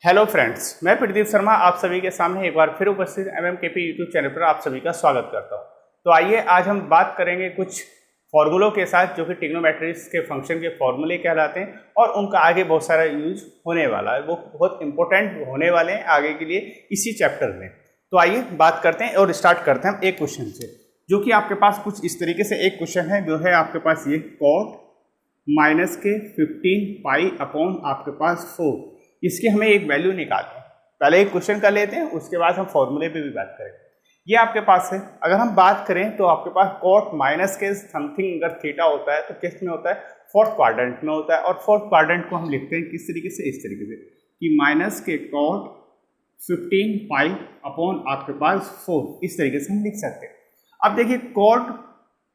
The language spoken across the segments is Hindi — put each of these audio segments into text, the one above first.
हेलो फ्रेंड्स, मैं प्रदीप शर्मा आप सभी के सामने एक बार फिर उपस्थित MMKP यूट्यूब चैनल पर आप सभी का स्वागत करता हूं। तो आइए आज हम बात करेंगे कुछ फॉर्मूलों के साथ जो कि ट्रिग्नोमेट्रिक्स के फंक्शन के फॉर्मूले कहलाते हैं और उनका आगे बहुत सारा यूज होने वाला है, वो बहुत इंपॉर्टेंट होने वाले हैं आगे के लिए इसी चैप्टर में। तो आइए बात करते हैं और स्टार्ट करते हैं हम एक क्वेश्चन से, जो कि आपके पास कुछ इस तरीके से एक क्वेश्चन है जो है आपके पास ये cot माइनस के 15 पाई अपॉन आपके पास 4, इसकी हमें एक वैल्यू निकालनी है। पहले एक क्वेश्चन कर लेते हैं, उसके बाद हम फॉर्मूले पे भी बात करेंगे। ये आपके पास है, अगर हम बात करें तो आपके पास cot माइनस के समथिंग अगर थीटा होता है तो किस में होता है, फोर्थ क्वाड्रेंट में होता है। और फोर्थ क्वाड्रेंट को हम लिखते हैं किस तरीके से, इस तरीके से कि माइनस के cot 15 पाई अपॉन आपके पास 4, इस तरीके से हम लिख सकते हैं। अब देखिए cot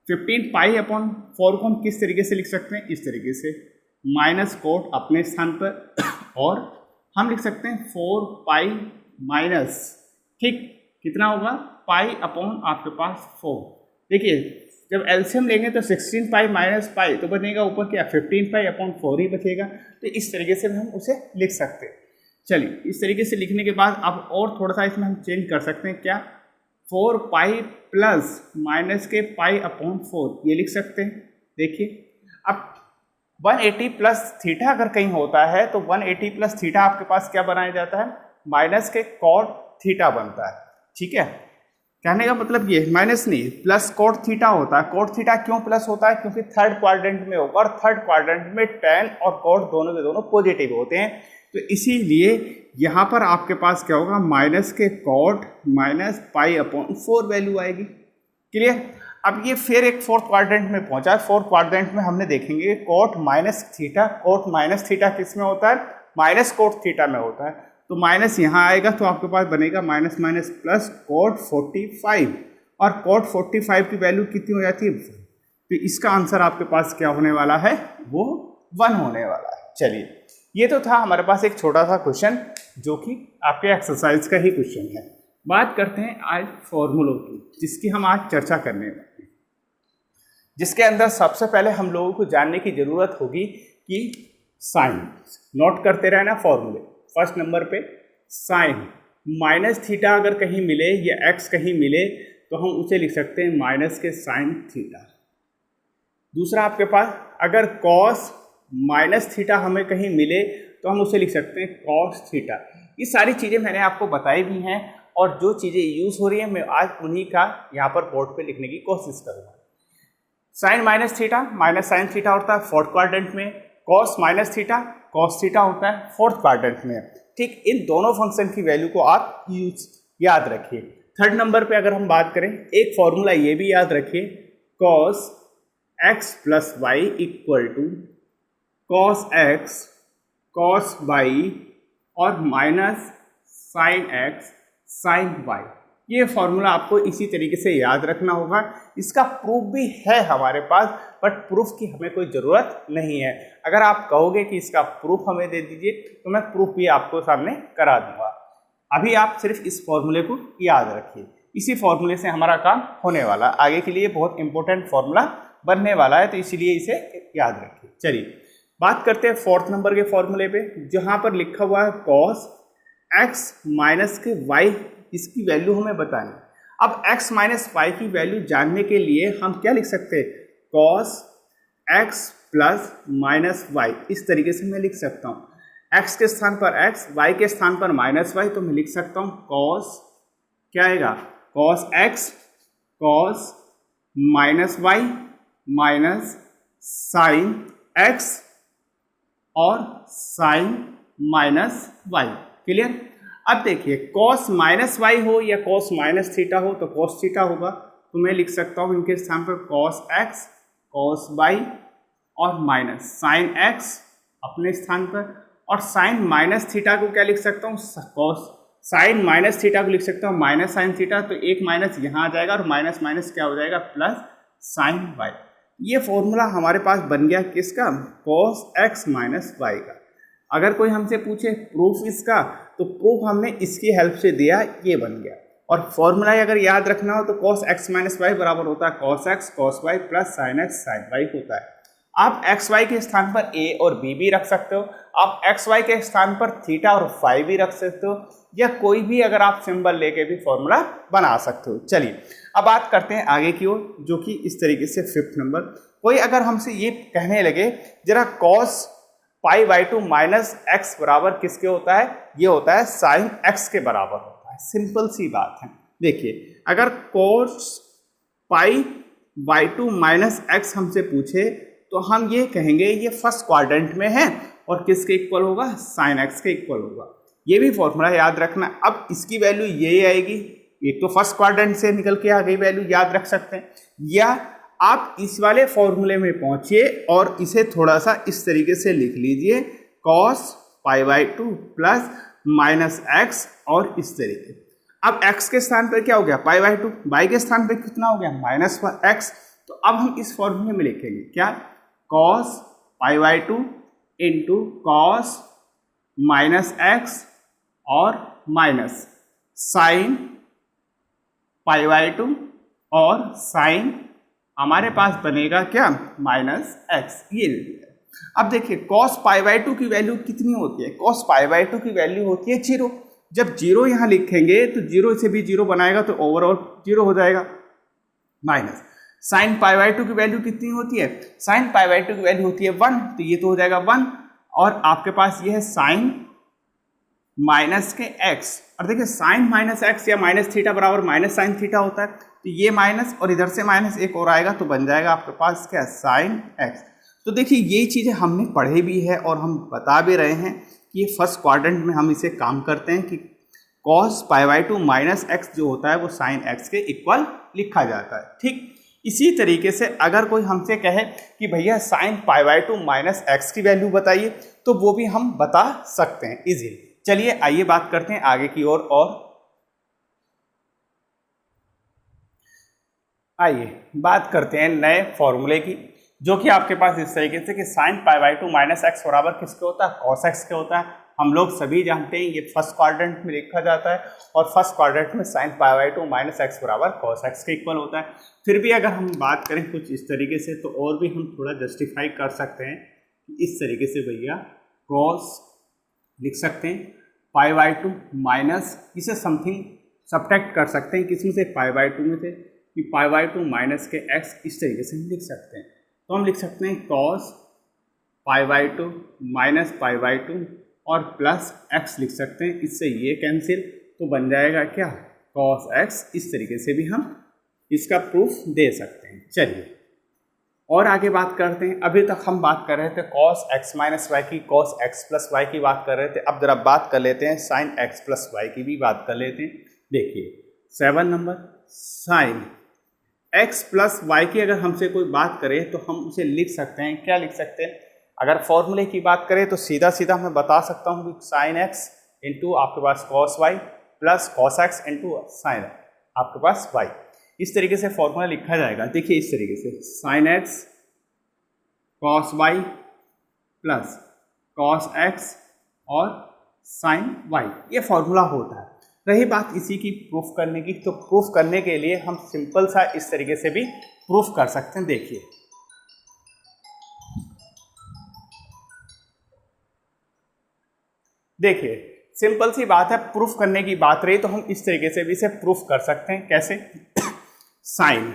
15 पाई अपॉन 4 को हम किस तरीके से लिख सकते हैं, इस तरीके से माइनस cot अपने स्थान पर और हम लिख सकते हैं 4 पाई माइनस, ठीक, कितना होगा पाई अपॉन आपके पास 4। देखिए जब एलसीएम लेंगे तो 16 पाई माइनस पाई तो बनेगा ऊपर क्या 15 पाई अपॉन 4 ही बचेगा। तो इस तरीके से हम उसे लिख सकते हैं। चलिए इस तरीके से लिखने के बाद अब और थोड़ा सा इसमें हम चेंज कर सकते हैं, क्या 4 पाई प्लस माइनस के पाई अपॉन 4 ये लिख सकते हैं। देखिए अब 180 प्लस थीटा अगर कहीं होता है तो 180 प्लस थीटा आपके पास क्या बनाया जाता है, माइनस के cot थीटा बनता है। ठीक है, कहने का मतलब ये माइनस नहीं प्लस cot थीटा होता है। cot थीटा क्यों प्लस होता है, क्योंकि थर्ड क्वाड्रेंट में होगा और थर्ड क्वाड्रेंट में tan और cot दोनों के दोनों पॉजिटिव होते हैं। तो इसीलिए यहाँ पर आपके पास क्या होगा, माइनस के cot minus pi upon 4 value आएगी। क्लियर। अब ये फिर एक फोर्थ क्वाड्रेंट में पहुंचा। फोर्थ क्वाड्रेंट में हमने देखेंगे cot माइनस थीटा किस में होता है, माइनस cot थीटा में होता है। तो माइनस यहाँ आएगा तो आपके पास बनेगा माइनस माइनस प्लस cot 45, और cot 45 की वैल्यू कितनी हो जाती है, तो इसका आंसर आपके पास क्या होने वाला है, वो 1 होने वाला है। चलिए ये तो था हमारे पास एक छोटा सा क्वेश्चन जो कि आपके एक्सरसाइज का ही क्वेश्चन है। बात करते हैं आज फॉर्मूलों की, जिसकी हम आज चर्चा करने वाले हैं, जिसके अंदर सबसे पहले हम लोगों को जानने की जरूरत होगी कि साइन, नोट करते रहना फॉर्मूले। फर्स्ट नंबर पे साइन माइनस थीटा अगर कहीं मिले या एक्स कहीं मिले तो हम उसे लिख सकते हैं माइनस के साइन थीटा। दूसरा आपके पास अगर कॉस माइनस थीटा हमें कहीं मिले तो हम उसे लिख सकते हैं कॉस थीटा। ये सारी चीज़ें मैंने आपको बताई भी हैं और जो चीज़ें यूज़ हो रही हैं मैं आज उन्हीं का यहाँ पर बोर्ड पे लिखने की कोशिश करूँगा। Sine minus theta minus sine theta होता है फोर्थ क्वाड्रेंट में, cos minus theta cos theta होता है फोर्थ क्वाड्रेंट में। ठीक, इन दोनों फंक्शन की वैल्यू को आप याद रखिए। थर्ड नंबर पे अगर हम बात करें, एक फॉर्मूला ये भी याद रखिए, cos x plus y equal to cos x cos y और minus sine x sine y. ये फॉर्मूला आपको इसी तरीके से याद रखना होगा। इसका प्रूफ भी है हमारे पास, बट प्रूफ की हमें कोई ज़रूरत नहीं है। अगर आप कहोगे कि इसका प्रूफ हमें दे दीजिए तो मैं प्रूफ भी आपको सामने करा दूंगा। अभी आप सिर्फ इस फॉर्मूले को याद रखिए, इसी फॉर्मूले से हमारा काम होने वाला, आगे के लिए बहुत इंपॉर्टेंट फॉर्मूला बनने वाला है, तो इसीलिए इसे याद रखिए। चलिए बात करते हैं फोर्थ नंबर के फॉर्मूले पे, जहाँ पर लिखा हुआ है कॉस एक्स माइनस के वाई, इसकी वैल्यू हमें बतानी। अब x माइनस वाई की वैल्यू जानने के लिए हम क्या लिख सकते हैं, cos x plus minus y, इस तरीके से मैं लिख सकता हूँ। x के स्थान पर x, y के स्थान पर माइनस वाई, तो मैं लिख सकता हूँ कॉस, क्या आएगा, cos x cos minus y minus sine x और साइन माइनस वाई। क्लियर। अब देखिए cos माइनस वाई हो या cos माइनस थीटा हो तो cos थीटा होगा, तो मैं लिख सकता हूँ इनके स्थान पर cos x cos वाई और माइनस साइन x अपने स्थान पर, और साइन माइनस थीटा को क्या लिख सकता हूँ, cos साइन माइनस थीटा को लिख सकता हूँ माइनस साइन थीटा, तो एक माइनस यहाँ आ जाएगा और माइनस माइनस क्या हो जाएगा प्लस साइन वाई। ये फॉर्मूला हमारे पास बन गया किसका, cos x माइनस वाई का। अगर कोई हमसे पूछे प्रूफ इसका, तो प्रूफ हमने इसकी हेल्प से दिया, ये बन गया। और फॉर्मूला अगर याद रखना हो तो cos x माइनस वाई बराबर होता है cos x cos y plus sin x sin y होता है। आप एक्स वाई के स्थान पर ए और बी भी रख सकते हो, आप एक्स वाई के स्थान पर थीटा और फाई भी रख सकते हो, या कोई भी अगर आप सिंबल लेके भी फॉर्मूला बना सकते हो। चलिए अब बात करते हैं आगे की ओर, जो कि इस तरीके से 5th नंबर, कोई अगर हमसे ये कहने लगे जरा cos pi by two minus x बराबर किसके होता है, ये होता है साइन एक्स के बराबर होता है। सिंपल सी बात है। देखिए अगर cos pi by two minus x हमसे पूछे तो हम ये कहेंगे ये फर्स्ट क्वाड्रेंट में है और किसके इक्वल होगा, साइन एक्स के इक्वल होगा। ये भी फॉर्मूला याद रखना। अब इसकी वैल्यू यही आएगी, एक तो फर्स्ट क्वाड्रेंट से निकल के आ गई वैल्यू, याद रख सकते हैं। या आप इस वाले फॉर्मूले में पहुंचिए और इसे थोड़ा सा इस तरीके से लिख लीजिए, cos pi by two plus minus x, और इस तरीके। अब x के स्थान पर क्या हो गया, पाई बाई टू, y के स्थान पर कितना हो गया, माइनस एक्स। तो अब हम इस फॉर्मूले में लिखेंगे क्या, cos pi by two into cos minus x और minus sine pi by two, और साइन हमारे पास बनेगा क्या, माइनस एक्स। ये अब देखिए कॉस पाई बाई टू की वैल्यू कितनी होती है, कॉस पाई बाई टू की वैल्यू होती है 0। जब 0 यहाँ लिखेंगे तो 0 से भी 0 बनाएगा तो ओवरऑल 0 हो जाएगा। Minus sine pi by two की वैल्यू कितनी होती है, साइन पाई बाई टू की वैल्यू होती है 1, तो ये तो हो जाएगा 1, और आपके पास ये है साइन माइनस के एक्स। और देखिए साइन माइनस एक्स या माइनस थीटा बराबर माइनस साइन थीटा होता है, तो ये माइनस और इधर से माइनस एक और आएगा तो बन जाएगा आपके पास क्या, साइन एक्स। तो देखिए ये चीज़ें हमने पढ़े भी है और हम बता भी रहे हैं कि ये फर्स्ट क्वाड्रेंट में हम इसे काम करते हैं कि cos pi by two minus x जो होता है वो साइन एक्स के इक्वल लिखा जाता है। ठीक इसी तरीके से अगर कोई हमसे कहे कि भैया sign pi by two minus x की वैल्यू बताइए, तो वो भी हम बता सकते हैं इजीली। चलिए आइए बात करते हैं आगे की ओर और आइए बात करते हैं नए फॉर्मूले की, जो कि आपके पास इस तरीके से कि sign pi by two minus x बराबर किसके होता है, कॉस एक्स के होता है। हम लोग सभी जानते हैं ये फर्स्ट क्वाड्रेंट में लिखा जाता है और फर्स्ट क्वाड्रेंट में sign pi by two minus x बराबर कॉस एक्स के इक्वल होता है। फिर भी अगर हम बात करें कुछ इस तरीके से तो और भी हम थोड़ा जस्टिफाई कर सकते हैं कि इस तरीके से भैया कॉस लिख सकते हैं पाई बाई टू माइनस, इसे समथिंग सब्ट्रैक्ट कर सकते हैं किसमें से, पाई बाई टू में से, कि पाई बाई टू माइनस के एक्स, इस तरीके से हम लिख सकते हैं। तो हम लिख सकते हैं cos pi by two minus pi by two और प्लस एक्स लिख सकते हैं, इससे ये कैंसिल, तो बन जाएगा क्या, कॉस एक्स। इस तरीके से भी हम इसका प्रूफ दे सकते हैं। चलिए और आगे बात करते हैं। अभी तक हम बात कर रहे थे कॉस एक्स माइनस वाई की, कॉस एक्स प्लस वाई की बात कर रहे थे। अब जरा बात कर लेते हैं साइन एक्स प्लस वाई की भी बात कर लेते हैं। देखिए 7 number, sine x plus y की अगर हमसे कोई बात करे तो हम उसे लिख सकते हैं, क्या लिख सकते हैं, अगर फॉर्मूले की बात करें तो सीधा सीधा मैं बता सकता हूँ कि साइन एक्स इंटू आपके पास cos y plus cos x into sine आपके पास वाई, इस तरीके से फॉर्मूला लिखा जाएगा। देखिए इस तरीके से sine x cos y plus cos x और साइन वाई, ये फॉर्मूला होता है। रही बात इसी की प्रूफ करने की, तो प्रूफ करने के लिए हम सिंपल सा इस तरीके से भी प्रूफ कर सकते हैं। देखिए सिंपल सी बात है, प्रूफ करने की बात रही तो हम इस तरीके से भी इसे प्रूफ कर सकते हैं। कैसे, साइन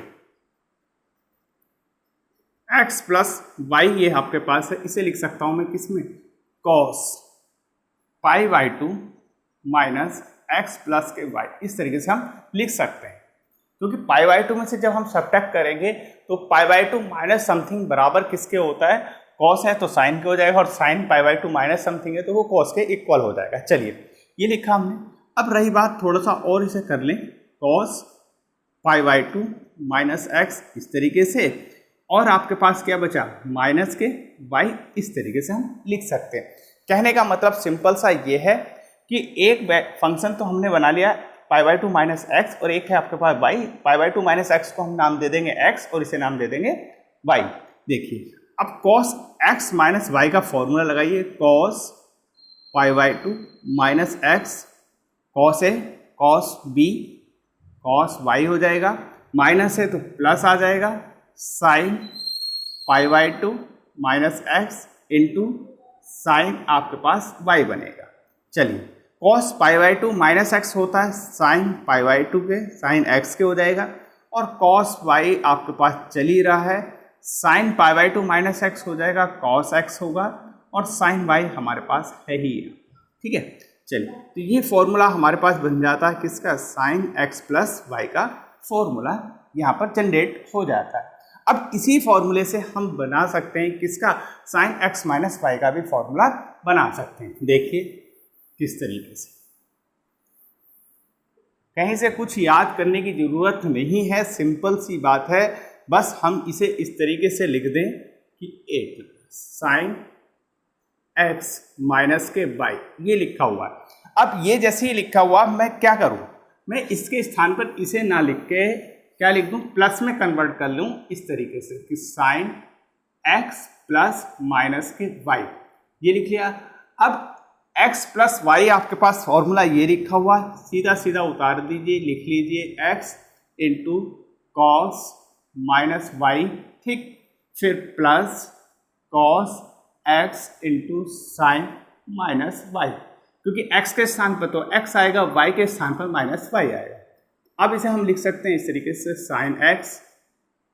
एक्स प्लस वाई ये आपके पास है, इसे लिख सकता हूं मैं किसमें, cos pi by two minus x plus के वाई, इस तरीके से हम लिख सकते हैं। क्योंकि पाई बाई टू में से जब हम सब्ट्रैक्ट करेंगे तो पाई बाई टू माइनस समथिंग बराबर किसके होता है, कॉस है तो साइन के हो जाएगा, और sign pi by two minus something है तो वो कॉस के इक्वल हो जाएगा। चलिए ये लिखा हमने। अब रही बात थोड़ा सा और इसे कर लें, cos pi by two minus x इस तरीके से, और आपके पास क्या बचा, माइनस के वाई, इस तरीके से हम लिख सकते हैं। कहने का मतलब सिंपल सा ये है कि एक फंक्शन तो हमने बना लिया pi by two minus x, और एक है आपके पास y. Pi by two minus x को हम नाम दे देंगे एक्स और इसे नाम दे देंगे वाई। देखिए अब कॉस एक्स माइनस वाई का फॉर्मूला लगाइए, cos pi by two minus x, cos A cos B cos y हो जाएगा, माइनस है तो प्लस आ जाएगा, sine pi by two minus x into sine आपके पास वाई बनेगा। चलिए cos pi by two minus x होता है साइन पाई बाई टू के, साइन एक्स के हो जाएगा, और कॉस वाई आपके पास चल ही रहा है, sine pi by two minus x हो जाएगा, कॉस एक्स होगा, और साइन वाई हमारे पास है ही है। ठीक है, चलिए तो ये फॉर्मूला हमारे पास बन जाता है किसका, साइन एक्स प्लस वाई का फॉर्मूला यहाँ पर जनरेट हो जाता है। अब इसी फॉर्मूले से हम बना सकते हैं किसका, साइन एक्स माइनस वाई का भी फॉर्मूला बना सकते हैं। देखिए किस तरीके से, कहीं से कुछ याद करने की जरूरत नहीं है, सिंपल सी बात है, बस हम इसे इस तरीके से लिख दें कि एक साइन एक्स माइनस के वाई ये लिखा हुआ है। अब ये जैसे ही लिखा हुआ मैं क्या करूं, मैं इसके स्थान पर इसे ना लिख के क्या लिख दूं, प्लस में कन्वर्ट कर लूं इस तरीके से कि साइन एक्स प्लस माइनस के वाई ये लिख लिया। अब x प्लस वाई आपके पास फॉर्मूला ये लिखा हुआ, सीधा सीधा उतार दीजिए, लिख लीजिए x into cos minus y, ठीक, फिर plus cos x into sine minus y, क्योंकि x के स्थान पर तो x आएगा, y के स्थान पर माइनस वाई आएगा। अब इसे हम लिख सकते हैं इस तरीके से, sine x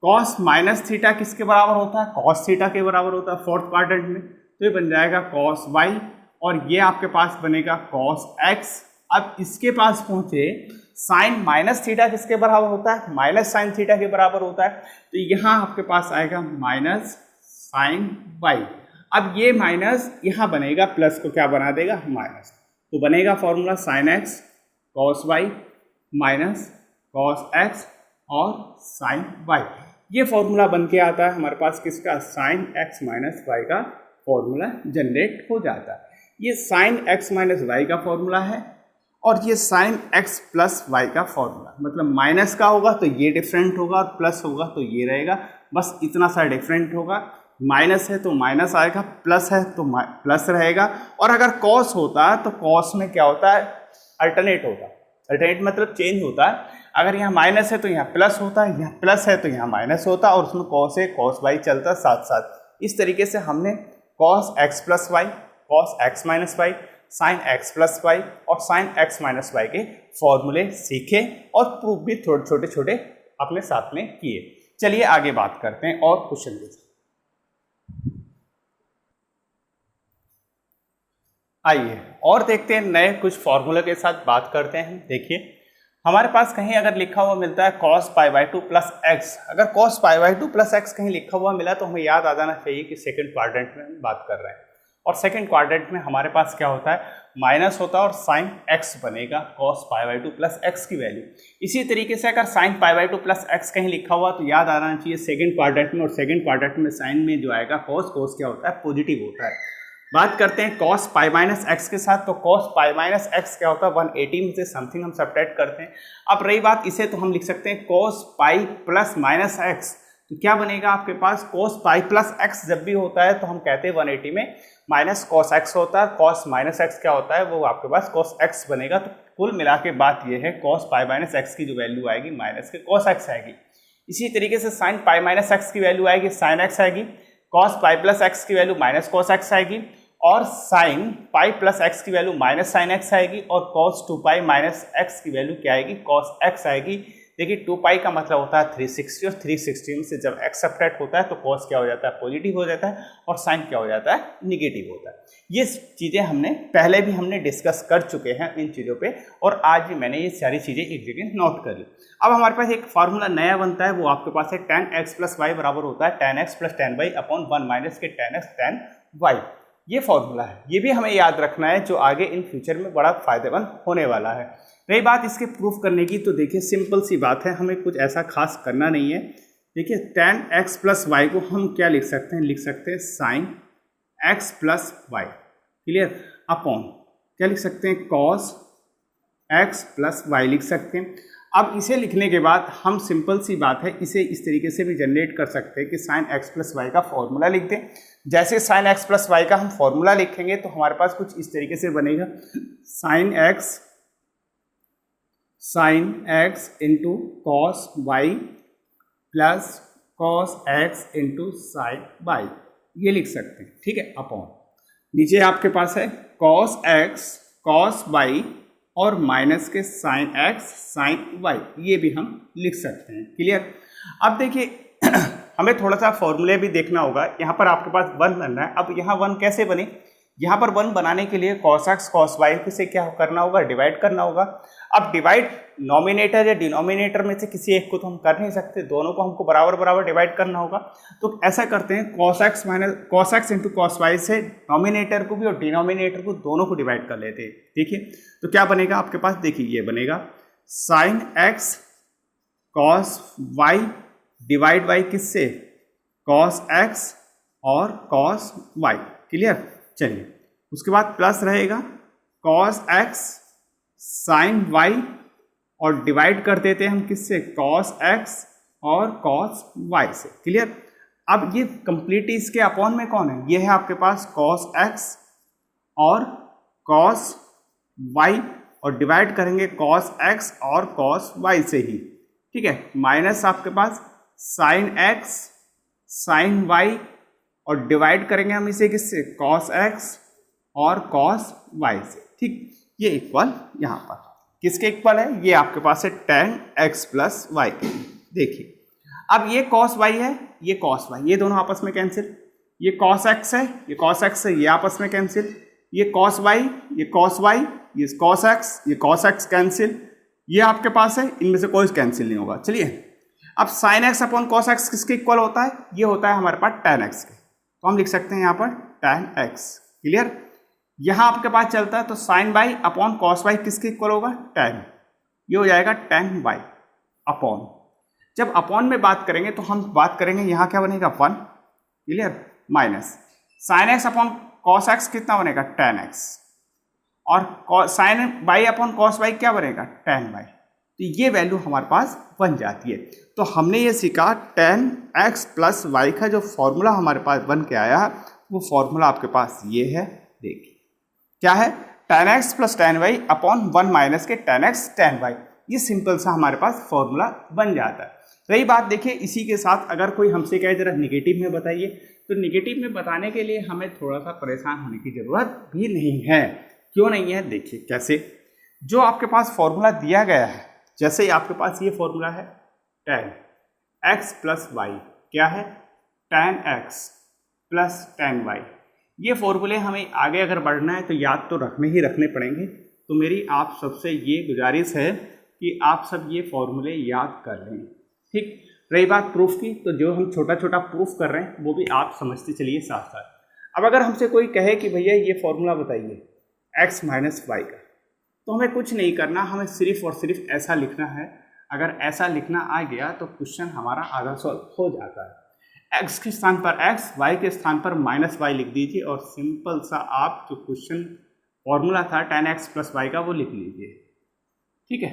cos minus theta किसके बराबर होता है, कॉस थीटा के बराबर होता है फोर्थ क्वाड्रेंट में, तो ये बन जाएगा कॉस वाई, और ये आपके पास बनेगा कॉस एक्स। अब इसके पास पहुंचे, साइन माइनस थीटा किसके बराबर होता है, माइनस साइन थीटा के बराबर होता है, तो यहाँ आपके पास आएगा माइनस साइन वाई। अब ये माइनस यहाँ बनेगा, प्लस को क्या बना देगा, माइनस, तो बनेगा formula sine x cos y minus cos x और साइन वाई। ये फॉर्मूला बन के आता है हमारे पास किसका, साइन एक्स माइनस वाई का फॉर्मूला जनरेट हो जाता है। ये साइन एक्स माइनस वाई का फॉर्मूला है, और ये साइन एक्स प्लस वाई का फॉर्मूला, मतलब माइनस का होगा तो ये डिफरेंट होगा और प्लस होगा तो ये रहेगा, बस इतना सा डिफरेंट होगा। माइनस है तो माइनस आएगा, प्लस है तो प्लस रहेगा, और अगर कॉस होता है तो कॉस में क्या होता है, अल्टरनेट होता है, अल्टरनेट मतलब चेंज होता है। अगर यहाँ माइनस है तो यहाँ प्लस होता है, यहाँ प्लस है तो यहाँ माइनस होता है, और उसमें कॉस है कॉस वाई चलता है साथ साथ। इस तरीके से हमने cos x plus y, cos x minus y, sine x plus y और साइन एक्स माइनस वाई के फॉर्मूले सीखे, और प्रूफ भी थोड़े छोटे छोटे अपने साथ में किए। चलिए आगे बात करते हैं और क्वेश्चन के साथ। आइए और देखते हैं नए कुछ फॉर्मूले के साथ बात करते हैं। देखिए हमारे पास कहीं अगर लिखा हुआ मिलता है cos pi by two plus x, अगर cos pi by two plus x कहीं लिखा हुआ मिला तो हमें याद आ जाना चाहिए कि सेकंड क्वाड्रेंट में हम बात कर रहे हैं, और सेकंड क्वाड्रेंट में हमारे पास क्या होता है, माइनस होता है और साइन एक्स बनेगा cos pi by two plus x की वैल्यू। इसी तरीके से अगर sign pi by two plus x कहीं लिखा हुआ तो याद आना चाहिए सेकंड क्वाड्रेंट में, और सेकंड क्वाड्रेंट में साइन में जो आएगा कॉस, कॉस क्या होता है, पॉजिटिव होता है। बात करते हैं कॉस पाई माइनस एक्स के साथ, तो कॉस पाई माइनस एक्स क्या होता है, 180 में से समथिंग हम सब्ट्रैक्ट करते हैं। अब रही बात इसे, तो हम लिख सकते हैं cos pi plus minus x, तो क्या बनेगा आपके पास, कॉस पाई प्लस एक्स जब भी होता है तो हम कहते हैं 180 में माइनस कॉस एक्स होता है, कॉस माइनस एक्स क्या होता है, वो आपके पास कॉस एक्स बनेगा। तो कुल मिला के बात ये है, कॉस पाई माइनस एक्स की जो वैल्यू आएगी माइनस के कॉस एक्स आएगी। इसी तरीके से साइन पाई माइनस एक्स की वैल्यू आएगी साइन एक्स आएगी, कॉस पाई प्लस एक्स की वैल्यू माइनस कॉस एक्स आएगी, और साइन पाई प्लस एक्स की वैल्यू माइनस साइन एक्स आएगी, और कॉस 2 पाई माइनस एक्स की वैल्यू क्या आएगी, कॉस एक्स आएगी। देखिए 2 पाई का मतलब होता है 360, और 360 में से जब एक्स सब्ट्रैक्ट होता है तो कॉस क्या हो जाता है, पॉजिटिव हो जाता है, और साइन क्या हो जाता है, निगेटिव होता है। ये चीज़ें हमने पहले भी हमने डिस्कस कर चुके हैं इन चीज़ों पे, और आज भी मैंने ये सारी चीज़ें एक जगह नोट कर ली। अब हमारे पास एक फार्मूला नया बनता है, वो आपके पास है tan x प्लस वाई बराबर होता है tan x plus tan y upon 1 minus के tan x tan y। ये फॉर्मूला है, ये भी हमें याद रखना है, जो आगे इन फ्यूचर में बड़ा फायदेमंद होने वाला है। रही बात इसके प्रूफ करने की, तो देखिए सिंपल सी बात है, हमें कुछ ऐसा खास करना नहीं है। देखिए tan x प्लस वाई को हम क्या लिख सकते हैं, लिख सकते हैं sine x plus y, clear, upon क्या लिख सकते हैं, cos x प्लस वाई लिख सकते हैं। अब इसे लिखने के बाद हम सिंपल सी बात है, इसे इस तरीके से भी जनरेट कर सकते हैं कि साइन एक्स प्लस वाई का फॉर्मूला लिख दें। जैसे साइन एक्स प्लस वाई का हम फॉर्मूला लिखेंगे तो हमारे पास कुछ इस तरीके से बनेगा, sine x into cos y plus cos x into sine y. ये लिख सकते हैं, ठीक है, अपॉन नीचे आपके पास है कॉस एक्स कॉस वाई और माइनस के साइन एक्स साइन वाई, ये भी हम लिख सकते हैं। क्लियर। अब देखिए हमें थोड़ा सा फॉर्मूले भी देखना होगा। यहाँ पर आपके पास 1 बन रहा है। अब यहाँ 1 कैसे बने, यहाँ पर 1 बनाने के लिए कॉस एक्स कॉस वाई से क्या करना होगा, डिवाइड करना होगा। अब डिवाइड नॉमिनेटर या डिनोमिनेटर में से किसी एक को तो हम कर नहीं सकते, दोनों को हमको बराबर बराबर डिवाइड करना होगा। तो ऐसा करते हैं cos x into cos y से नॉमिनेटर को भी और डिनोमिनेटर को दोनों को डिवाइड कर लेते हैं। देखिए तो क्या बनेगा आपके पास, देखिए ये बनेगा sine x cos y divide by किससे, कॉस एक्स और कॉस वाई। क्लियर। चलिए उसके बाद प्लस रहेगा कॉस एक्स साइन वाई और डिवाइड कर देते हैं हम किससे, कॉस एक्स और कॉस वाई से। क्लियर। अब ये कंप्लीट इसके अपॉन में कौन है, ये है आपके पास कॉस एक्स और कॉस वाई और डिवाइड करेंगे कॉस एक्स और कॉस वाई से ही, ठीक है, माइनस आपके पास साइन एक्स साइन वाई और डिवाइड करेंगे हम इसे किससे, कॉस एक्स और कॉस वाई से। ठीक, ये इक्वल यहाँ पर किसके इक्वल है, ये आपके पास है tan x प्लस वाई के। देखिए अब ये cos y है, ये cos y, ये दोनों आपस में कैंसिल, ये cos x है, ये cos x है, ये आपस में कैंसिल, ये cos y, ये cos y, ये cos x, ये cos x कैंसिल, ये आपके पास है, इनमें से कोई कैंसिल नहीं होगा। चलिए अब sin x upon cos x किसके इक्वल होता है, ये होता है हमारे पास tan x के, तो हम लिख सकते हैं यहाँ पर tan x। क्लियर। यहाँ आपके पास चलता है तो sine y upon cos y किसके इक्वल होगा, tan, ये हो जाएगा tan वाई अपॉन, जब अपॉन में बात करेंगे तो हम बात करेंगे यहाँ क्या बनेगा 1। Clear. Minus sine x upon cos x कितना बनेगा tan x और sine y upon cos y क्या बनेगा tan वाई, तो ये वैल्यू हमारे पास बन जाती है। तो हमने ये सीखा tan x प्लस वाई का जो फॉर्मूला हमारे पास बन के आया वो फॉर्मूला आपके पास ये है। देखिए क्या है, tan x plus tan y upon 1 minus के tan x tan y, ये सिंपल सा हमारे पास फॉर्मूला बन जाता है। रही बात देखिए इसी के साथ अगर कोई हमसे कहे जरा निगेटिव में बताइए, तो निगेटिव में बताने के लिए हमें थोड़ा सा परेशान होने की जरूरत भी नहीं है। क्यों नहीं है, देखिए कैसे, जो आपके पास फॉर्मूला दिया गया है, जैसे ही आपके पास ये फॉर्मूला है tan x प्लस वाई, क्या है tan x plus tan y, ये फॉर्मूले हमें आगे अगर बढ़ना है तो याद तो रखने पड़ेंगे। तो मेरी आप सबसे ये गुजारिश है कि आप सब ये फॉर्मूले याद कर लें। ठीक, रही बात प्रूफ की, तो जो हम छोटा छोटा प्रूफ कर रहे हैं वो भी आप समझते चलिए साथ साथ। अब अगर हमसे कोई कहे कि भैया ये फॉर्मूला बताइए x माइनस वाई का, तो हमें कुछ नहीं करना, हमें सिर्फ और सिर्फ ऐसा लिखना है। अगर ऐसा लिखना आ गया तो क्वेश्चन हमारा आधा सॉल्व हो जाता है। x के स्थान पर x, y के स्थान पर माइनस वाई लिख दीजिए और सिंपल सा आप जो क्वेश्चन फॉर्मूला था tan x प्लस वाई का वो लिख लीजिए। ठीक है,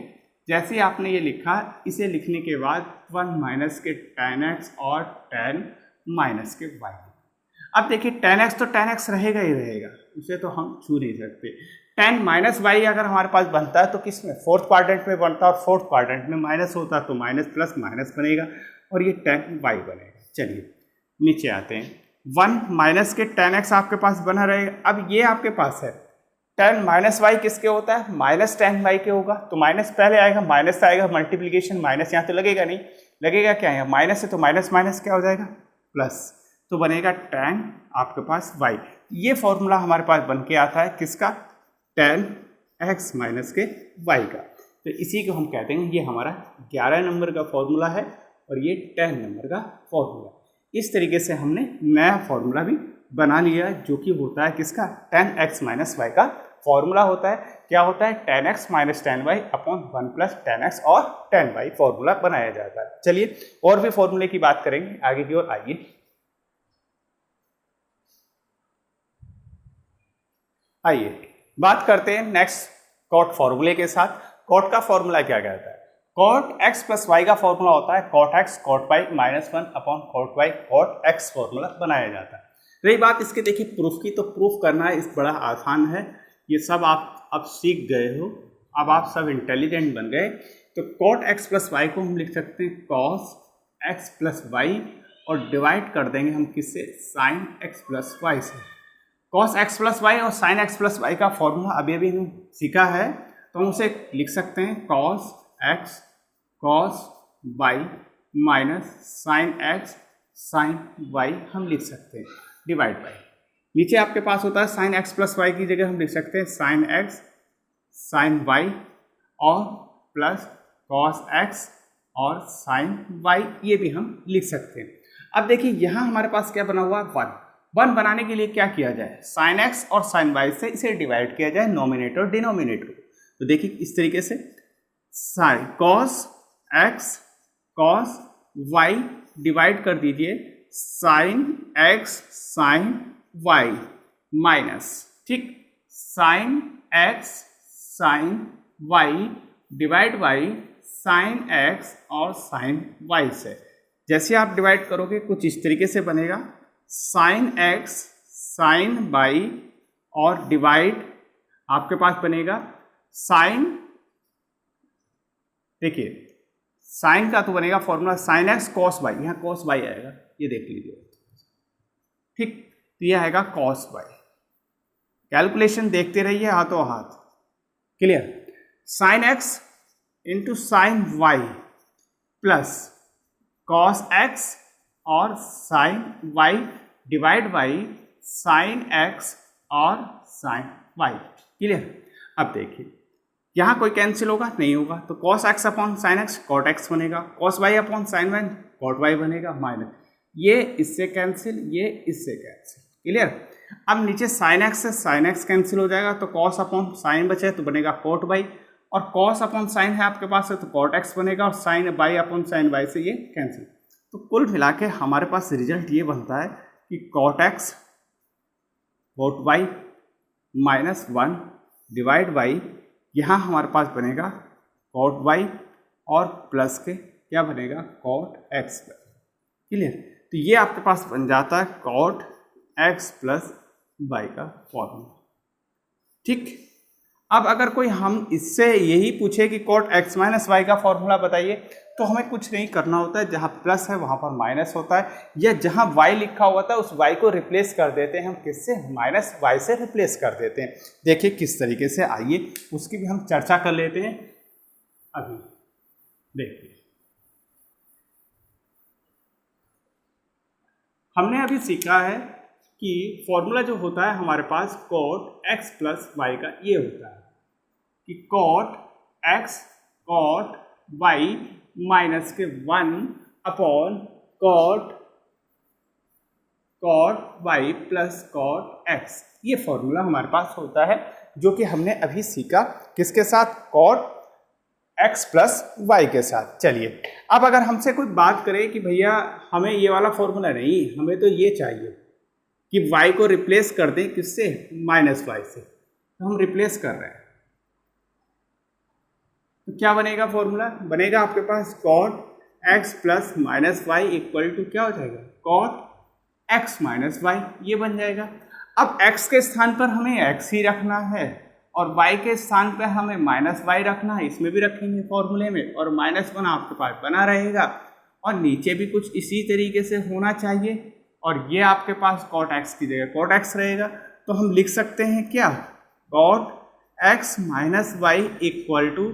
जैसे ही आपने ये लिखा, इसे लिखने के बाद 1 माइनस के tan x और tan माइनस के y। अब देखिए tan x तो tan x रहेगा ही रहेगा, उसे तो हम छू नहीं सकते। tan माइनस वाई अगर हमारे पास बनता है तो किस में, फोर्थ क्वाड्रेंट में बनता है, और फोर्थ क्वाड्रेंट में माइनस होता है तो माइनस प्लस माइनस बनेगा और ये tan y बनेगा। चलिए नीचे आते हैं, 1 माइनस के tan x आपके पास बना रहेगा। अब ये आपके पास है tan माइनस वाई किसके होता है, माइनस tan y के होगा, तो माइनस पहले आएगा, माइनस आएगा, मल्टीप्लीकेशन माइनस यहाँ तो लगेगा नहीं, लगेगा क्या है, माइनस है तो माइनस माइनस क्या हो जाएगा प्लस, तो बनेगा tan आपके पास y। ये फॉर्मूला हमारे पास बन के आता है किसका, tan x माइनस के y का। तो इसी को हम कहते हैं ये हमारा 11 नंबर का फॉर्मूला है और ये 10 नंबर का फॉर्मूला। इस तरीके से हमने नया फॉर्मूला भी बना लिया है जो कि होता है किसका, tan x माइनस वाई का फॉर्मूला होता है। क्या होता है, tan x minus tan y upon 1 plus tan x और tan y फॉर्मूला बनाया जाता है। चलिए और भी फॉर्मूले की बात करेंगे आगे की ओर। आइए बात करते हैं नेक्स्ट कॉट फॉर्मूले के साथ। कॉट का फॉर्मूला क्या कहता है, कॉट x प्लस वाई का फॉर्मूला होता है cot x cot y minus 1 upon cot y cot x formula बनाया जाता है। रही बात इसके देखिए प्रूफ की, तो प्रूफ करना है इस बड़ा आसान है, ये सब आप अब सीख गए हो, अब आप सब इंटेलिजेंट बन गए। तो कॉट x प्लस वाई को हम लिख सकते हैं कॉस x प्लस वाई और डिवाइड कर देंगे हम किससे, साइन एक्स प्लस वाई से। कॉस एक्स प्लस वाई और साइन एक्स प्लस वाई का फॉर्मूला अभी अभी हमने सीखा है, तो हम उसे लिख सकते हैं cos x cos y minus sine x sine y हम लिख सकते हैं डिवाइड बाई, नीचे आपके पास होता है साइन एक्स प्लस वाई की जगह हम लिख सकते हैं साइन एक्स साइन वाई और प्लस कॉस एक्स और साइन वाई, ये भी हम लिख सकते हैं। अब देखिए यहाँ हमारे पास क्या बना हुआ है, वन बनाने के लिए क्या किया जाए, साइन एक्स और साइन वाई से इसे डिवाइड किया जाए नॉमिनेटर और डिनोमिनेटर को। तो देखिए इस तरीके से sine cos x cos y divide कर दीजिए sine x sine y minus, ठीक, sine x sine y divide by sine x और साइन वाई से। जैसे आप डिवाइड करोगे कुछ इस तरीके से बनेगा, साइन एक्स साइन वाई और डिवाइड आपके पास बनेगा साइन, देखिए साइन का तो बनेगा formula sine x cos y, यहाँ कॉस वाई आएगा, ये देख लीजिए, ठीक, तो ये आएगा कॉस वाई। कैलकुलेशन देखते रहिए हाथों हाथ, clear. Sine x into sine y plus cos x और sine y divide by sine x और साइन वाई, क्लियर। अब देखिए यहाँ कोई कैंसिल होगा, नहीं होगा, तो cos x upon sine x cot x बनेगा, cos y upon sine y cot y बनेगा, माइनस ये इससे कैंसिल, ये इससे कैंसिल, क्लियर। अब नीचे साइन एक्स से साइन एक्स कैंसिल हो जाएगा, तो कॉस अपॉन साइन बचे तो बनेगा कॉट वाई, और कॉस अपॉन साइन है आपके पास है तो कॉट एक्स बनेगा, और sine y upon sine y से ये कैंसिल। तो कुल मिला के हमारे पास रिजल्ट ये बनता है कि cot x cot y minus 1 divide by, यहाँ हमारे पास बनेगा कॉट वाई और प्लस के क्या बनेगा कॉट एक्स, क्लियर। तो ये आपके पास बन जाता है कॉट एक्स प्लस वाई का फॉर्मूला, ठीक। अब अगर कोई हम इससे यही पूछे कि कॉट एक्स माइनस वाई का फॉर्मूला बताइए, तो हमें कुछ नहीं करना होता है, जहाँ प्लस है वहाँ पर माइनस होता है, या जहाँ वाई लिखा हुआ था उस वाई को रिप्लेस कर देते हैं हम किससे, माइनस वाई से रिप्लेस कर देते हैं। देखिए किस तरीके से, आइए उसकी भी हम चर्चा कर लेते हैं अभी। देखिए हमने अभी सीखा है कि फॉर्मूला जो होता है हमारे पास कॉट एक्स प्लस वाई का ये होता है कि cot x cot y minus के 1 upon cot y plus cot x, ये फॉर्मूला हमारे पास होता है, जो कि हमने अभी सीखा किसके साथ, कॉट एक्स प्लस वाई के साथ। चलिए अब अगर हमसे कोई बात करे कि भैया हमें ये वाला फॉर्मूला नहीं, हमें तो ये चाहिए कि वाई को रिप्लेस कर दें किससे, माइनस वाई से, तो हम रिप्लेस कर रहे हैं, तो क्या बनेगा फॉर्मूला, बनेगा आपके पास cot x plus minus y equal to क्या हो जाएगा, कॉट एक्स माइनस वाई, ये बन जाएगा। अब x के स्थान पर हमें x ही रखना है और y के स्थान पर हमें माइनस वाई रखना है, इसमें भी रखेंगे फॉर्मूले में, और -1 आपके पास बना रहेगा, और नीचे भी कुछ इसी तरीके से होना चाहिए, और ये आपके पास कॉट एक्स की जगह कॉट एक्स रहेगा, तो हम लिख सकते हैं क्या, cot x minus y equal to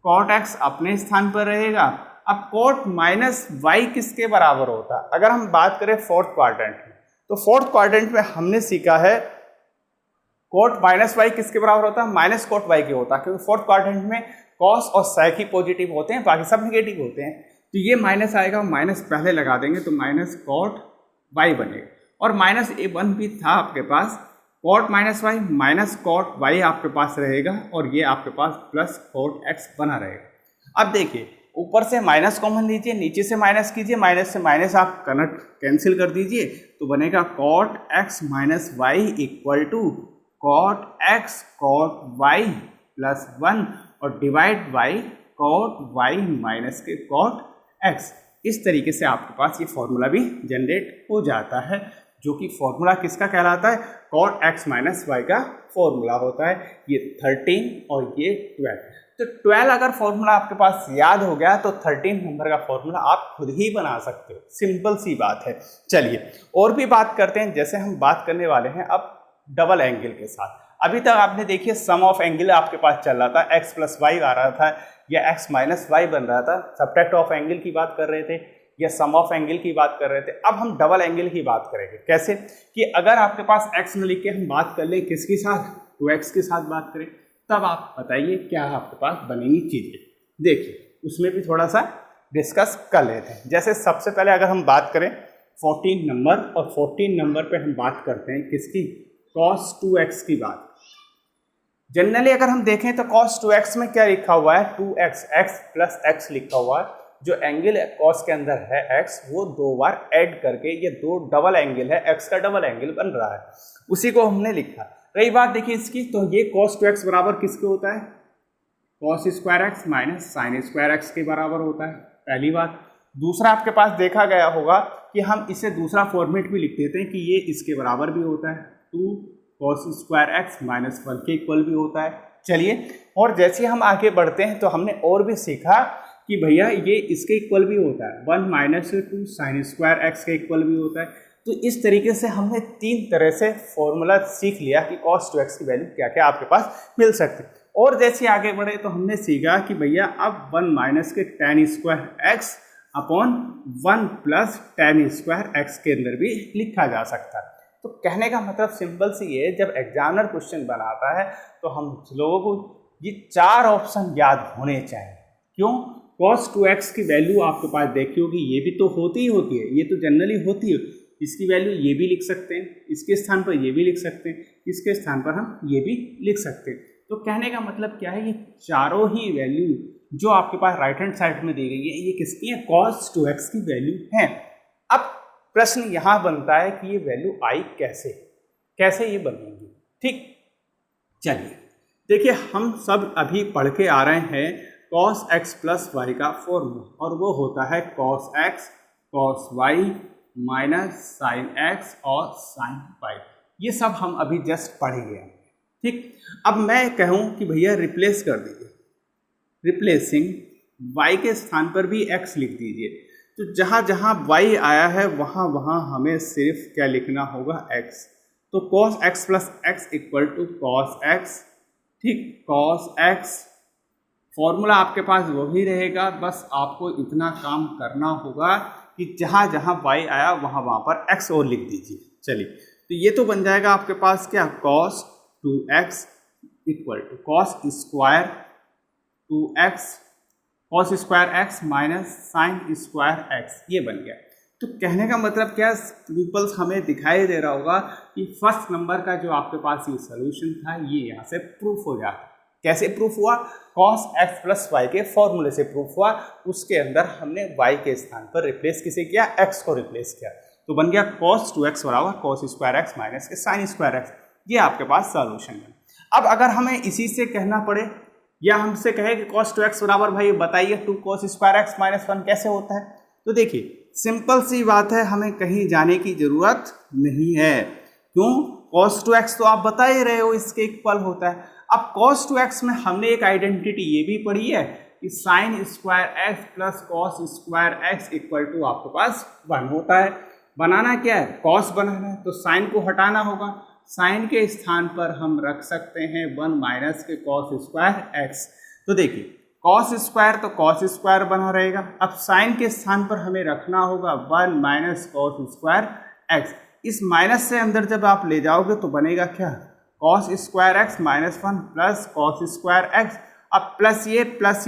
cot x अपने स्थान पर रहेगा। अब कॉट माइनस वाई किसके बराबर होता है, अगर हम बात करें फोर्थ क्वाड्रेंट में, तो फोर्थ क्वाड्रेंट में हमने सीखा है कॉट माइनस वाई किसके बराबर होता है, माइनस कॉट वाई के होता है, क्योंकि फोर्थ क्वाड्रेंट में कॉस और साइक ही पॉजिटिव होते हैं, बाकी सब निगेटिव होते हैं। तो ये माइनस आएगा, माइनस पहले लगा देंगे तो माइनस कॉट वाई बनेगा, और माइनस A1 भी था आपके पास, cot minus y minus cot y आपके पास रहेगा, और ये आपके पास प्लस कॉट एक्स बना रहेगा। अब देखिए ऊपर से माइनस कॉमन लीजिए, नीचे से माइनस कीजिए, माइनस से माइनस आप कनेक्ट कैंसिल कर दीजिए, तो बनेगा cot x minus y equal to cot x cot y plus 1 और divide by cot y minus के कॉट एक्स। इस तरीके से आपके पास ये फॉर्मूला भी जनरेट हो जाता है, जो कि फॉर्मूला किसका कहलाता है, कॉट एक्स माइनस वाई का फॉर्मूला होता है। ये 13 और ये 12। तो 12 अगर फॉर्मूला आपके पास याद हो गया तो 13 नंबर का फॉर्मूला आप खुद ही बना सकते हो, सिंपल सी बात है। चलिए और भी बात करते हैं, जैसे हम बात करने वाले हैं अब डबल एंगल के साथ। अभी तक आपने देखिए सम ऑफ एंगल आपके पास चल रहा था, x प्लस वाई आ रहा था या x माइनस वाई बन रहा था, सब्ट्रैक्ट ऑफ एंगल की बात कर रहे थे या सम ऑफ एंगल की बात कर रहे थे। अब हम डबल एंगल की बात करेंगे। कैसे कि अगर आपके पास x न लिख के हम बात कर लें किसके साथ, 2x के साथ बात करें, तब आप बताइए क्या आपके पास बनेंगी चीजें। देखिए उसमें भी थोड़ा सा डिस्कस कर लेते हैं। जैसे सबसे पहले अगर हम बात करें 14 नंबर, और 14 नंबर पे हम बात करते हैं किसकी, cos 2x की बात। जनरली अगर हम देखें तो cos 2x में क्या लिखा हुआ है, 2x, x प्लस x लिखा हुआ है। जो एंगल cos के अंदर है x, वो दो बार ऐड करके ये दो डबल एंगल है, x का डबल एंगल बन रहा है, उसी को हमने लिखा। रही बात देखिए इसकी, तो ये cos 2x बराबर किसके होता है, cos square x minus sine square x के बराबर होता है, पहली बात। दूसरा आपके पास देखा गया होगा कि हम इसे दूसरा फॉर्मेट भी लिख देते हैं कि ये इसके बराबर भी होता है, 2 cos स्क्वायर एक्स माइनस 1 के इक्वल भी होता है। चलिए और जैसे हम आगे बढ़ते हैं तो हमने और भी सीखा कि भैया ये इसके इक्वल भी होता है, 1 माइनस 2 साइन स्क्वायर एक्स के इक्वल भी होता है। तो इस तरीके से हमने 3 तरह से फॉर्मूला सीख लिया कि cos 2x की वैल्यू क्या क्या आपके पास मिल सकती है। और जैसे आगे बढ़े तो हमने सीखा कि भैया अब 1 माइनस के tan square x upon 1 plus tan square x के अंदर भी लिखा जा सकता है। तो कहने का मतलब सिंपल सी है, जब एग्जामिनर क्वेश्चन बनाता है तो हम लोगों को ये 4 ऑप्शन याद होने चाहिए। क्यों, cos 2x की वैल्यू आपके पास देखी होगी, ये भी तो होती ही होती है, ये तो जनरली होती है। इसकी वैल्यू ये भी लिख सकते हैं, इसके स्थान पर ये भी लिख सकते हैं, इसके स्थान पर हम ये भी लिख सकते हैं। तो कहने का मतलब क्या है, ये चारों ही वैल्यू जो आपके पास राइट हैंड साइड में दी गई है ये किसकी है, cos 2x की वैल्यू है। अब प्रश्न यहाँ बनता है कि ये वैल्यू आई कैसे ये बनेगी। ठीक, चलिए देखिए हम सब अभी पढ़ के आ रहे हैं cos x प्लस वाई का फॉर्मूला, और वो होता है cos x cos y minus sine x और साइन y। ये सब हम अभी जस्ट पढ़ गए हैं। ठीक, अब मैं कहूँ कि भैया रिप्लेस कर दीजिए, रिप्लेसिंग y के स्थान पर भी x लिख दीजिए। तो जहाँ जहाँ y आया है वहाँ वहाँ हमें सिर्फ क्या लिखना होगा, x। तो cos x plus x equal to cos x। ठीक, cos x फॉर्मूला आपके पास वही रहेगा, बस आपको इतना काम करना होगा कि जहाँ जहाँ y आया वहाँ वहाँ पर x और लिख दीजिए। चलिए तो ये तो बन जाएगा आपके पास क्या, cos 2x equal to cos square 2x cos square x minus sine square x, ये बन गया। तो कहने का मतलब क्या, सिंपल हमें दिखाई दे रहा होगा कि फर्स्ट नंबर का जो आपके पास ये सोल्यूशन था ये यहाँ से प्रूफ हो जाता। कैसे प्रूफ हुआ, cos x प्लस वाई के फॉर्मूले से प्रूफ हुआ। उसके अंदर हमने y के स्थान पर रिप्लेस किसे किया, x को रिप्लेस किया, तो बन गया cos 2x बराबर cos स्क्वायर एक्स माइनस के साइन स्क्वायर एक्स। ये आपके पास सोल्यूशन है। अब अगर हमें इसी से कहना पड़े या हमसे कहे कि cos 2x बराबर भाई बताइए 2 cos स्क्वायर एक्स माइनस 1 कैसे होता है, तो देखिए सिंपल सी बात है, हमें कहीं जाने की जरूरत नहीं है। क्यों, cos 2x तो आप बता ही रहे हो इसके इक्वल होता है। अब cos 2x में हमने एक आइडेंटिटी ये भी पढ़ी है कि sine square x plus cos square x equal to आपके पास 1 होता है। बनाना क्या है, cos बनाना है, तो साइन को हटाना होगा। साइन के स्थान पर हम रख सकते हैं 1 माइनस के cos स्क्वायर एक्स। तो देखिए cos स्क्वायर तो cos स्क्वायर बना रहेगा। अब साइन के स्थान पर हमें रखना होगा 1 माइनस cos स्क्वायर एक्स। इस माइनस से अंदर जब आप ले जाओगे तो बनेगा क्या, cos square x minus 1 plus cos square x. अब प्लस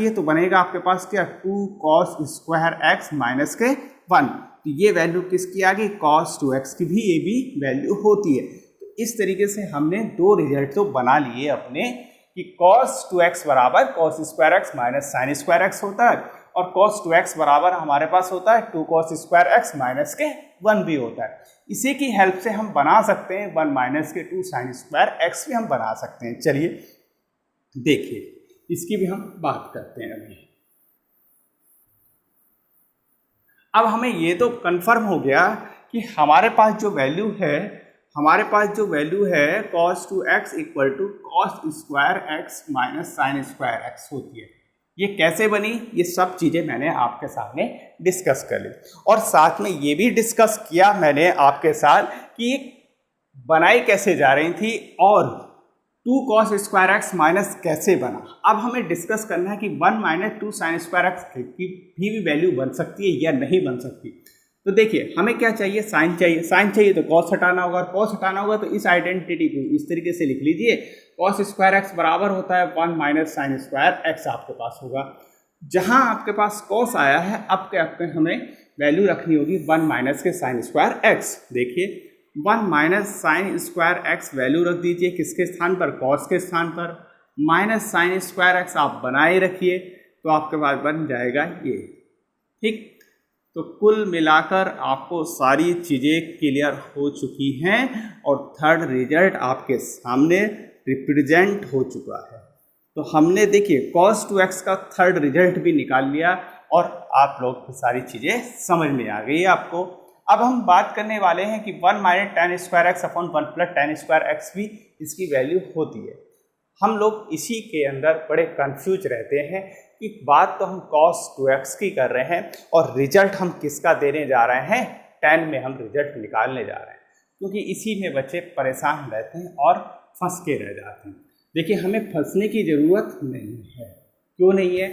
ये तो बनेगा आपके पास क्या, 2 cos स्क्वायर एक्स माइनस के 1। तो ये वैल्यू किसकी आ गई, cos 2x की भी ये भी वैल्यू होती है। तो इस तरीके से हमने 2 रिजल्ट तो बना लिए अपने कि cos 2x बराबर cos square x minus sine square x होता है, और cos 2x बराबर हमारे पास होता है 2 cos स्क्वायर एक्स माइनस के 1 भी होता है। इसी की हेल्प से हम बना सकते हैं 1 माइनस के 2 साइन स्क्वायर एक्स भी हम बना सकते हैं। चलिए देखिए इसकी भी हम बात करते हैं अभी। अब हमें ये तो कंफर्म हो गया कि हमारे पास जो वैल्यू है हमारे पास जो वैल्यू है cos 2x equal to cos square x minus sine square x होती है। ये कैसे बनी, ये सब चीज़ें मैंने आपके सामने डिस्कस कर ली और साथ में ये भी डिस्कस किया मैंने आपके साथ कि बनाई कैसे जा रही थी और 2 cos स्क्वायर एक्स माइनस कैसे बना। अब हमें डिस्कस करना है कि 1 माइनस 2 साइन स्क्वायर एक्स की भी वैल्यू बन सकती है या नहीं बन सकती। तो देखिए हमें क्या चाहिए, साइन चाहिए। साइन चाहिए तो कॉस हटाना होगा, और कॉस हटाना होगा तो इस आइडेंटिटी को इस तरीके से लिख लीजिए, कॉस स्क्वायर एक्स बराबर होता है 1 माइनस साइन स्क्वायर एक्स आपके पास होगा। जहां आपके पास कॉस आया है अब क्या हमें वैल्यू रखनी होगी 1 माइनस के साइन स्क्वायर एक्स। देखिए 1 minus sine square x value रख दीजिए किसके स्थान पर, कॉस के स्थान पर। माइनस साइन स्क्वायर एक्स आप बनाए रखिए तो आपके पास बन जाएगा ये। ठीक, तो कुल मिलाकर आपको सारी चीज़ें क्लियर हो चुकी हैं और थर्ड रिजल्ट आपके सामने रिप्रेजेंट हो चुका है। तो हमने देखिए cos 2x का थर्ड रिजल्ट भी निकाल लिया और आप लोग की सारी चीज़ें समझ में आ गई आपको। अब हम बात करने वाले हैं कि 1 minus tan square x upon 1 plus tan square x भी इसकी वैल्यू होती है। हम लोग इसी के अंदर बड़े कंफ्यूज रहते हैं कि बात तो हम cos 2x की कर रहे हैं और रिजल्ट हम किसका देने जा रहे हैं, tan में हम रिजल्ट निकालने जा रहे हैं, क्योंकि इसी में बच्चे परेशान रहते हैं और फंस के रह जाते हैं। देखिए हमें फंसने की ज़रूरत नहीं है। क्यों नहीं है,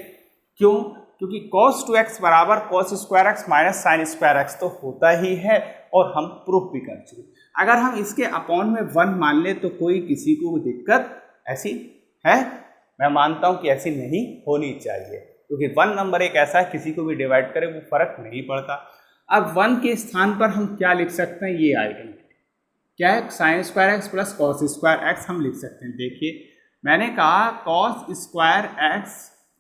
क्योंकि cos 2x बराबर cos square x minus sine square x तो होता ही है और हम प्रूफ भी कर चुके। अगर हम इसके अपॉन में 1 मान ले तो कोई किसी को दिक्कत ऐसी है, मैं मानता हूं कि ऐसी नहीं होनी चाहिए, क्योंकि 1 नंबर एक ऐसा है किसी को भी डिवाइड करे वो फर्क नहीं पड़ता। अब 1 के स्थान पर हम क्या लिख सकते हैं, ये आइडेंटिटी क्या है, sign square x plus cos square x हम लिख सकते हैं। देखिए मैंने कहा cos square x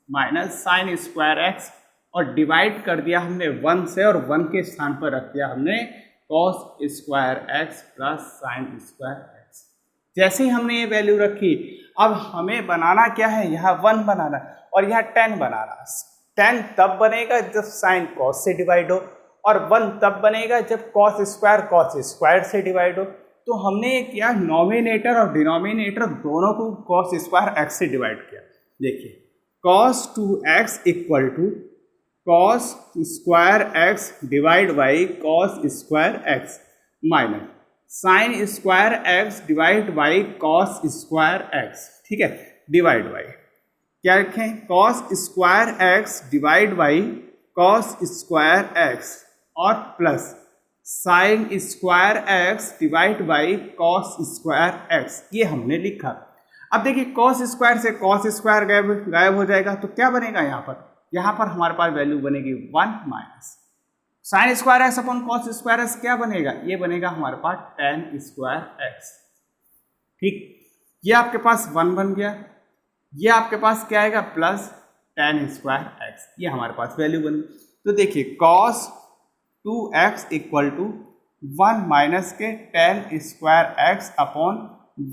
minus sine square x और डिवाइड कर दिया हमने 1 से और 1 के स्थान पर रख दिया हमने cos square x plus sine square x. जैसे ही हमने ये वैल्यू रखी अब हमें बनाना क्या है, यहाँ 1 बनाना और यहाँ 10 बनाना। 10 तब बनेगा जब साइन कॉस से डिवाइड हो और 1 तब बनेगा जब कॉस स्क्वायर से डिवाइड हो। तो हमने ये किया, नॉमिनेटर और डिनोमिनेटर दोनों को कॉस स्क्वायर एक्स से डिवाइड किया। देखिए cos 2x equal to cos square x divide by cos square x minus sine square x divide by cos square x. ठीक है, डिवाइड बाई क्या रखें, cos square x divide by cos square x और plus sine square x divide by cos square x, ये हमने लिखा। अब देखिए कॉस स्क्वायर से कॉस स्क्वायर गायब हो जाएगा तो क्या बनेगा, यहाँ पर हमारे पास वैल्यू बनेगी 1 minus sine square x upon cos square x. क्या बनेगा, ये बनेगा हमारे पास tan स्क्वायर एक्स। ठीक, ये आपके पास 1 बन गया, ये आपके पास क्या आएगा प्लस tan स्क्वायर एक्स, ये हमारे पास वैल्यू बन गई। तो देखिए cos 2x equal to 1 minus के tan square x upon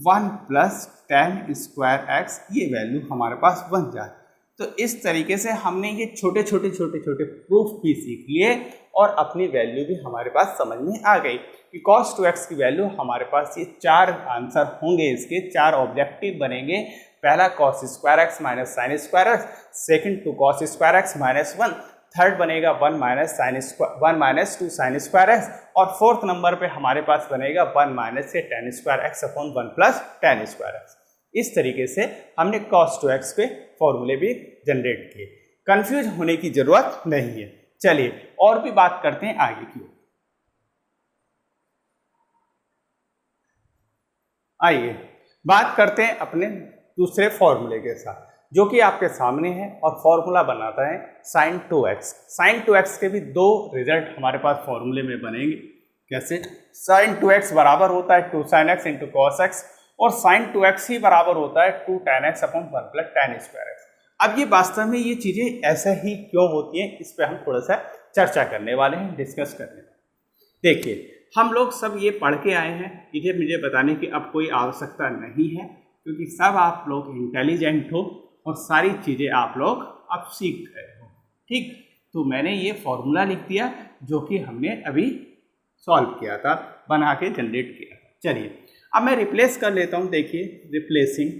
1 plus tan square x, ये वैल्यू हमारे पास बन जाए। तो इस तरीके से हमने ये छोटे छोटे प्रूफ भी सीख लिए और अपनी वैल्यू भी हमारे पास समझ में आ गई कि cos 2x की वैल्यू हमारे पास ये 4 आंसर होंगे, इसके 4 ऑब्जेक्टिव बनेंगे। पहला cos square x minus sine square x, second 2 cos square x minus 1, third बनेगा 1 माइनस 2 साइन स्क्वायर एक्स और फोर्थ नंबर पे हमारे पास बनेगा 1 माइनस से tan square x upon 1 plus tan square x. इस तरीके से हमने cos 2x के फॉर्मूले भी जनरेट किए। कंफ्यूज होने की जरूरत नहीं है। चलिए और भी बात करते हैं आगे की। आइए बात करते हैं अपने दूसरे फॉर्मूले के साथ जो कि आपके सामने है और फॉर्मूला बनाता है sin 2x। sin 2x के भी 2 रिजल्ट हमारे पास फॉर्मूले में बनेंगे। कैसे, sin 2x बराबर होता है 2 sin x into cos x और sin 2x ही बराबर होता है 2 tan x upon 1 plus tan square x. अब ये वास्तव में ये चीज़ें ऐसा ही क्यों होती हैं, इस पर हम थोड़ा सा चर्चा करने वाले हैं, डिस्कस करने वाले। देखिए हम लोग सब ये पढ़ के आए हैं, इसे मुझे बताने की अब कोई आवश्यकता नहीं है क्योंकि सब आप लोग इंटेलिजेंट हो और सारी चीज़ें आप लोग अब सीख गए हो। ठीक, तो मैंने ये फॉर्मूला लिख दिया जो कि हमने अभी सॉल्व किया था, बना के जनरेट किया था। चलिए अब मैं रिप्लेस कर लेता हूँ। देखिए रिप्लेसिंग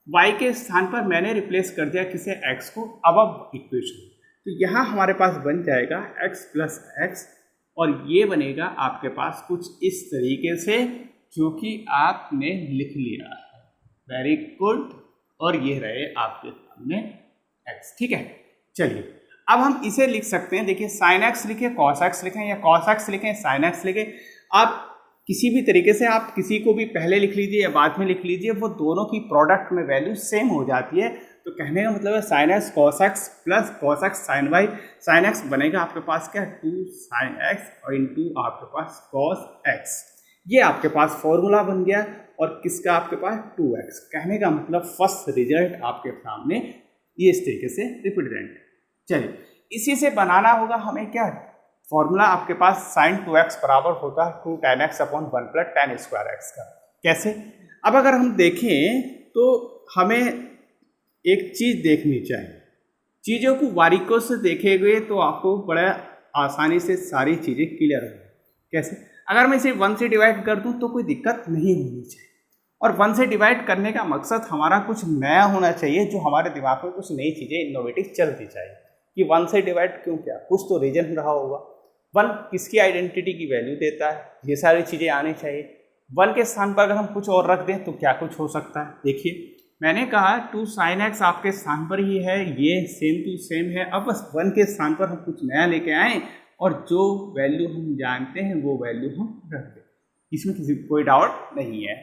y के स्थान पर मैंने रिप्लेस कर दिया किसे, x को अबव इक्वेशन। तो यहाँ हमारे पास बन जाएगा x प्लस एक्स और ये बनेगा आपके पास कुछ इस तरीके से, जो कि आपने लिख लिया है। Very good. और ये रहे आपके सामने x, ठीक है। चलिए अब हम इसे लिख सकते हैं। देखिए साइन एक्स लिखे, कॉस एक्स लिखें या कॉस एक्स लिखें, साइन एक्स लिखें, आप किसी भी तरीके से आप किसी को भी पहले लिख लीजिए या बाद में लिख लीजिए, वो दोनों की प्रोडक्ट में वैल्यू सेम हो जाती है। तो कहने का मतलब है sine x cos x plus cos x sine y, sine x बनेगा आपके पास क्या 2 साइन एक्स और इंटू आपके पास कॉस एक्स। ये आपके पास फॉर्मूला बन गया और किसका आपके पास 2x। कहने का मतलब फर्स्ट रिजल्ट आपके सामने ये इस तरीके से रिप्रेजेंट। चलिए इसी से बनाना होगा हमें क्या, फॉर्मूला आपके पास साइन 2x बराबर होता है 2 tan x upon 1 plus tan square x का। कैसे, अब अगर हम देखें तो हमें एक चीज़ देखनी चाहिए, चीज़ों को बारीकों से देखेंगे तो आपको बड़ा आसानी से सारी चीज़ें क्लियर होंगी। कैसे, अगर मैं इसे 1 से डिवाइड कर दूं तो कोई दिक्कत नहीं होनी चाहिए, और 1 से डिवाइड करने का मकसद हमारा कुछ नया होना चाहिए, जो हमारे दिमाग में कुछ नई चीज़ें इनोवेटिव चलती चाहिए कि 1 से डिवाइड क्यों, क्या कुछ तो रीजन रहा होगा। 1 किसकी आइडेंटिटी की वैल्यू देता है, ये सारी चीज़ें आनी चाहिए। 1 के स्थान पर अगर हम कुछ और रख दें तो क्या कुछ हो सकता है। देखिए मैंने कहा 2 साइन एक्स आपके स्थान पर ही है, ये सेम टू सेम है। अब बस 1 के स्थान पर हम कुछ नया लेके आए और जो वैल्यू हम जानते हैं वो वैल्यू हम रख दें, इसमें किसी कोई डाउट नहीं है।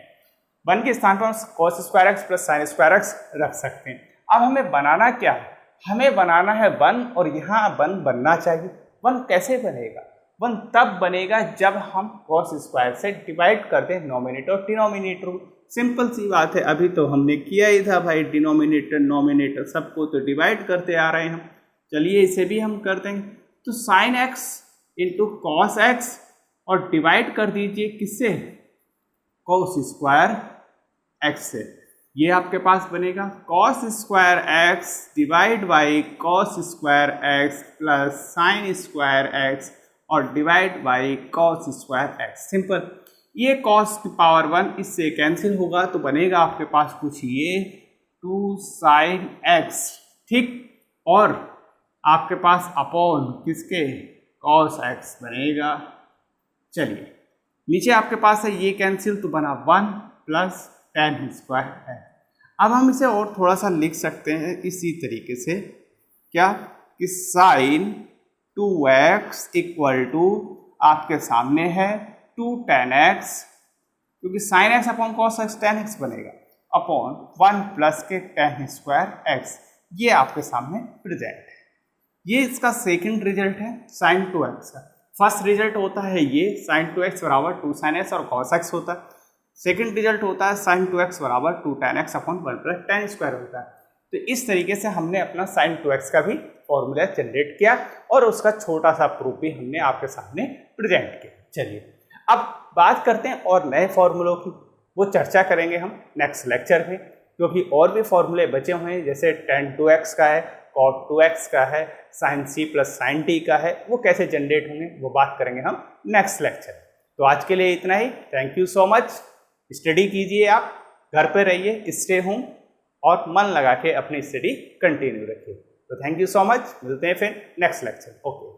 1 के स्थान पर cos square x plus sine square x रख सकते हैं। अब हमें बनाना क्या है, हमें बनाना है 1 और यहाँ 1 बनना चाहिए। 1 कैसे बनेगा, 1 तब बनेगा जब हम कॉस स्क्वायर से डिवाइड कर दें नॉमिनेटर और डिनोमिनेटर। सिंपल सी बात है, अभी तो हमने किया ही था भाई, डिनोमिनेटर नॉमिनेटर सबको तो डिवाइड करते आ रहे हैं हम। चलिए इसे भी हम कर देंगे। तो sign x into cos x और डिवाइड कर दीजिए किससे, कॉस स्क्वायर एक्स से। ये आपके पास बनेगा cos square x divide by cos square x plus sine square x और divide by cos square x. Simple, ये कॉस की पावर 1 इससे कैंसिल होगा तो बनेगा आपके पास कुछ ये 2 साइन एक्स, ठीक, और आपके पास अपॉन किसके, कॉस एक्स बनेगा। चलिए नीचे आपके पास है ये कैंसिल तो बना 1 प्लस tan स्क्वायर एक्स। अब हम इसे और थोड़ा सा लिख सकते हैं इसी तरीके से, क्या कि साइन 2x इक्वल टू आपके सामने है 2 tan x, क्योंकि sign x upon cos x tan x बनेगा, अपॉन 1 प्लस के tan स्क्वायर एक्स। ये आपके सामने प्रेजेंट है। ये इसका सेकंड रिजल्ट है साइन 2x का। फर्स्ट रिजल्ट होता है ये साइन 2x बराबर 2 sin x और cos x होता है। सेकंड रिजल्ट होता है साइन 2x बराबर 2 tan x upon 1 plus tan square होता है। तो इस तरीके से हमने अपना साइन 2x का भी फॉर्मूला जनरेट किया और उसका छोटा सा प्रूफ भी हमने आपके सामने प्रेजेंट किया। चलिए अब बात करते हैं और नए फॉर्मूलों की, वो चर्चा करेंगे हम नेक्स्ट लेक्चर में, क्योंकि और भी फॉर्मूले बचे हुए हैं, जैसे tan 2x का है, cot 2x का है, sin c plus sin t का है, वो कैसे जनरेट होंगे वो बात करेंगे हम नेक्स्ट लेक्चर। तो आज के लिए इतना ही। Thank you so much. Study कीजिए, आप घर पे रहिए, स्टे होम और मन लगा के अपनी स्टडी कंटिन्यू रखिए। तो थैंक यू सो मच, मिलते हैं फिर नेक्स्ट लेक्चर। ओके।